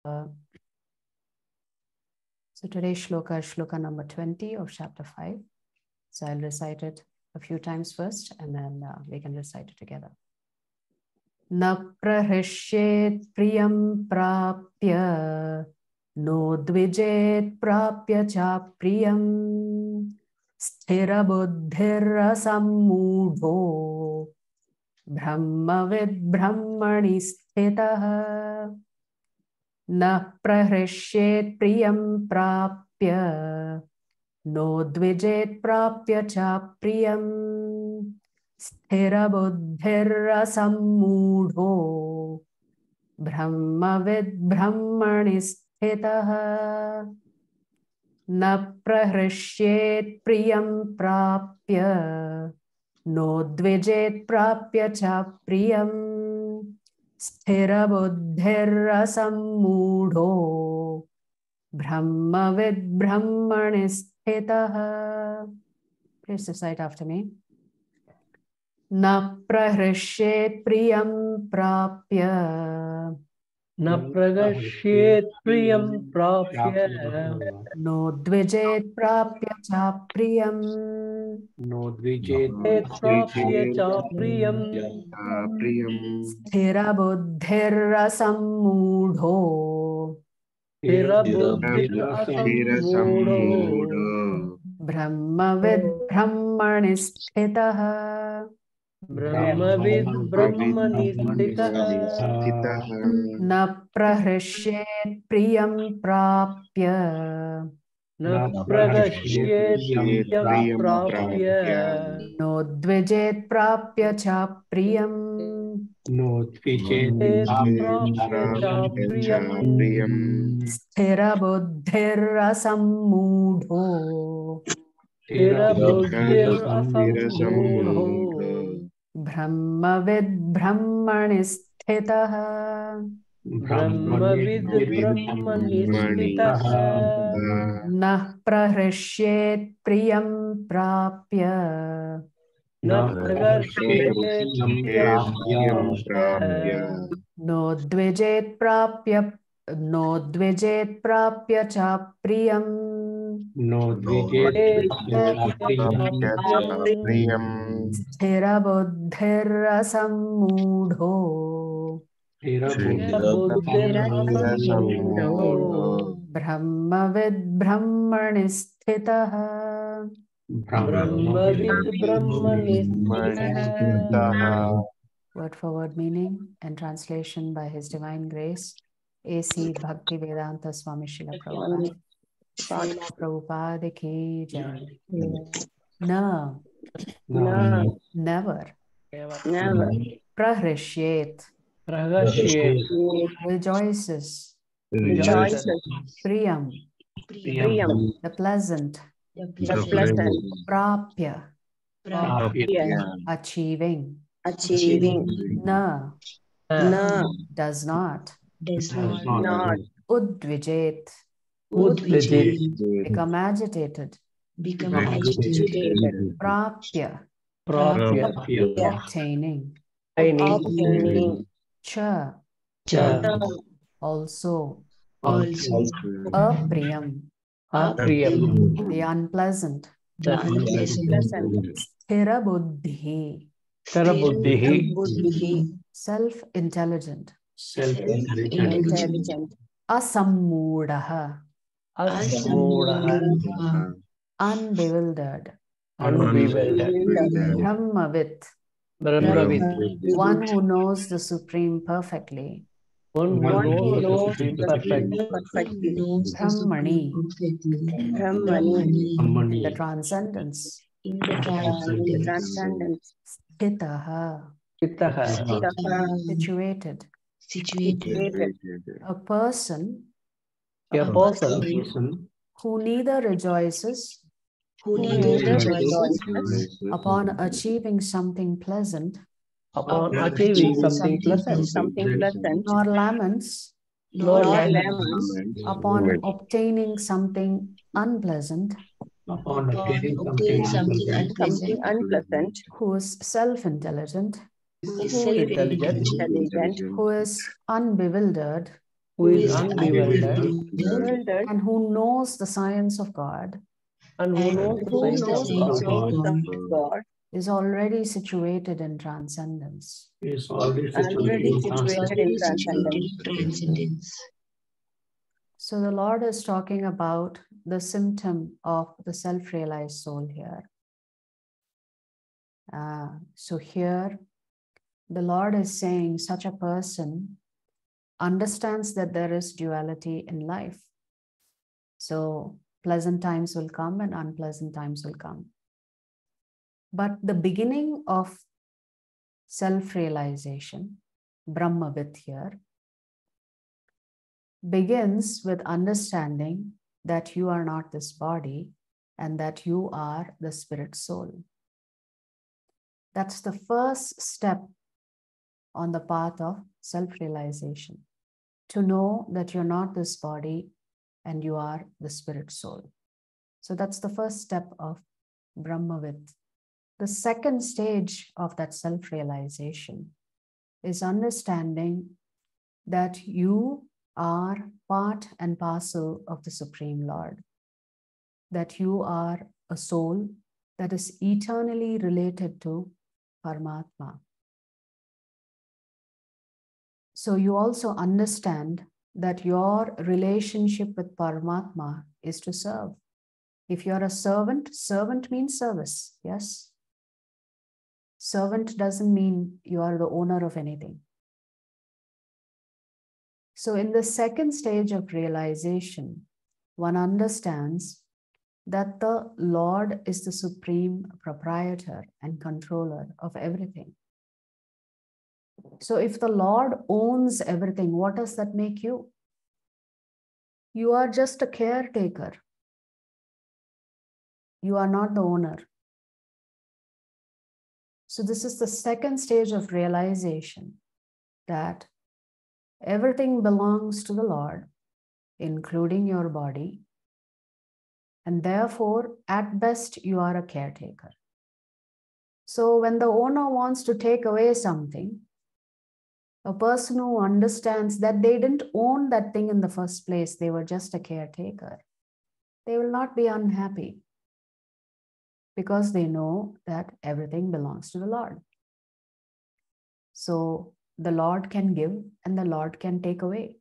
So today's shloka is shloka number 20 of chapter 5. So I'll recite it a few times first, and then we can recite it together. Na prahishyet priyam prapya, no dvijet prapya cha priyam, sthira buddhira sammudho, brahmavid brahmani sthitah. Na prahishyet priyam prapya, no dvijet prapya cha priyam, sthira buddhira sammudho, brahmavid brahmani sthitah. Na prahishyet priyam prapya, no dvijet prapya cha priyam, sthira buddhira sammudho, brahmavid brahmani sthitah. Please recite after me. Na prahishyet priyam prapya, na prahishyet priyam prapya, no dvijet prapya cha priyam, no dvijet prapya cha priyam, sthira buddhira sammudho, sthira buddhira sammudho, brahmavid brahmani sthitah. brahmavid brahmani sthitah. Na prahishyet priyam prapya, na prahishyet priyam prapya, no dvijet prapya cha priyam, no dvijet prapya cha priyam, sthira buddhira sammudho, sthira buddhira sammudho, brahmavid brahmani sthitah. brahmavid brahmani sthitah. Na prahishyet priyam prapya, na prahishyet priyam prapya, no dvijet prapya cha priyam, no dvijet prapya cha priyam, sthira buddhira sammudho, sthira buddhira sammudho, brahmavid brahmani sthitah. brahmavid brahmani sthitah. Word for word meaning and translation by His Divine Grace, A.C. Bhaktivedanta Swami Srila Prabhupada. Srila Prabhupada ki jai. Na, never. Prahishyet, rejoices. Priyam, the pleasant. Prapya, achieving. Na, does not. Udvijet, become agitated. Prapya, obtaining. Cha, also. Apriyam, the unpleasant. Sthira buddhi, self-intelligent. Asammudaha, unbewildered. Brahmavit, one who knows the Supreme perfectly. Brahmani, the transcendence. Sthitaha, situated. A person who neither rejoices upon achieving something pleasant, nor laments upon obtaining something unpleasant, who is self-intelligent, who is unbewildered, who is unbewildered, and who knows the science of God, and who knows the science of God, is already situated in transcendence. is already situated in transcendence. So the Lord is talking about the symptom of the self-realized soul here. So here, the Lord is saying such a person understands that there is duality in life. So pleasant times will come and unpleasant times will come. But the beginning of self-realization, Brahmavid here, begins with understanding that you are not this body and that you are the spirit soul. That's the first step on the path of self-realization, to know that you're not this body and you are the spirit soul. So that's the first step of Brahmavid. The second stage of that self-realization is understanding that you are part and parcel of the Supreme Lord, that you are a soul that is eternally related to Paramatma. So you also understand that your relationship with Paramatma is to serve. If you're a servant, servant means service, yes? Servant doesn't mean you are the owner of anything. So in the second stage of realization, one understands that the Lord is the supreme proprietor and controller of everything. So if the Lord owns everything, what does that make you? You are just a caretaker. You are not the owner. So this is the second stage of realization, that everything belongs to the Lord, including your body. And therefore, at best, you are a caretaker. So when the owner wants to take away something, a person who understands that they didn't own that thing in the first place, they were just a caretaker, they will not be unhappy because they know that everything belongs to the Lord. So the Lord can give and the Lord can take away.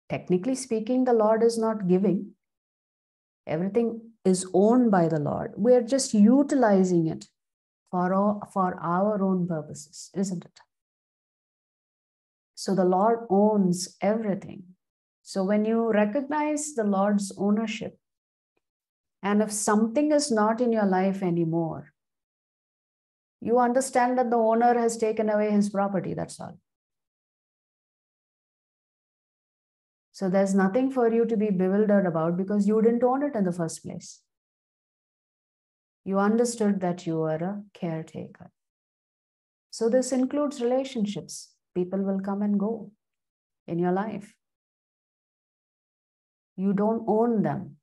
Technically speaking, the Lord is not giving. Everything is owned by the Lord. We are just utilizing it for our own purposes, isn't it? So the Lord owns everything. So when you recognize the Lord's ownership, and if something is not in your life anymore, you understand that the owner has taken away his property, that's all. So there's nothing for you to be bewildered about because you didn't own it in the first place. You understood that you were a caretaker. So this includes relationships. People will come and go in your life. You don't own them.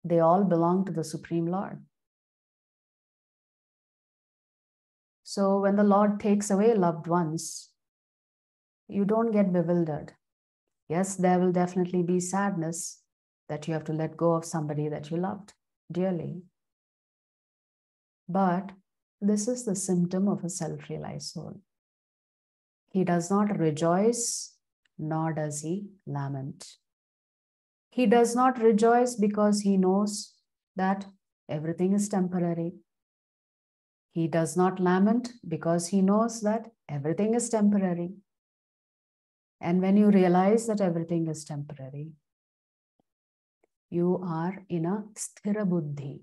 They all belong to the Supreme Lord. So when the Lord takes away loved ones, you don't get bewildered. Yes, there will definitely be sadness that you have to let go of somebody that you loved dearly. But this is the symptom of a self-realized soul. He does not rejoice, nor does he lament. He does not rejoice because he knows that everything is temporary. He does not lament because he knows that everything is temporary. And when you realize that everything is temporary, you are in a sthira buddhi,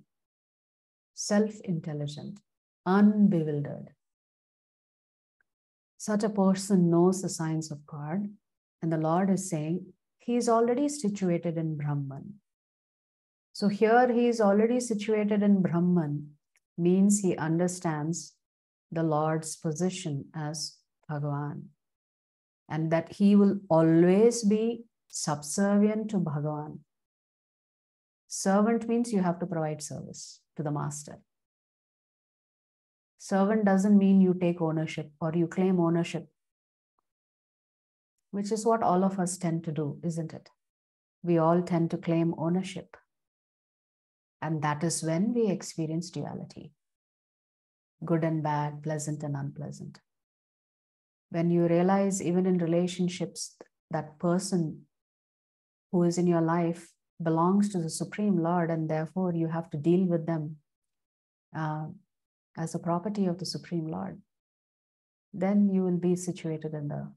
self-intelligent, unbewildered. Such a person knows the science of God, and the Lord is saying he is already situated in Brahman. So here he is already situated in Brahman means he understands the Lord's position as Bhagavan, and that he will always be subservient to Bhagavan. Servant means you have to provide service to the master. Servant doesn't mean you take ownership or you claim ownership. which is what all of us tend to do, isn't it? We all tend to claim ownership. And that is when we experience duality, good and bad, pleasant and unpleasant. When you realize, even in relationships, that person who is in your life belongs to the Supreme Lord, and therefore you have to deal with them as a property of the Supreme Lord, then you will be situated in the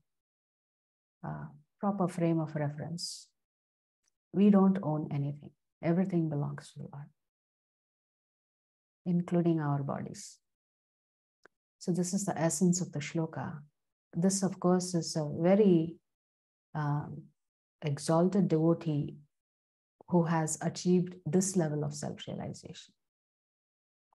proper frame of reference. We don't own anything. Everything belongs to the Lord, including our bodies. So this is the essence of the shloka. This, of course, is a very exalted devotee who has achieved this level of self-realization.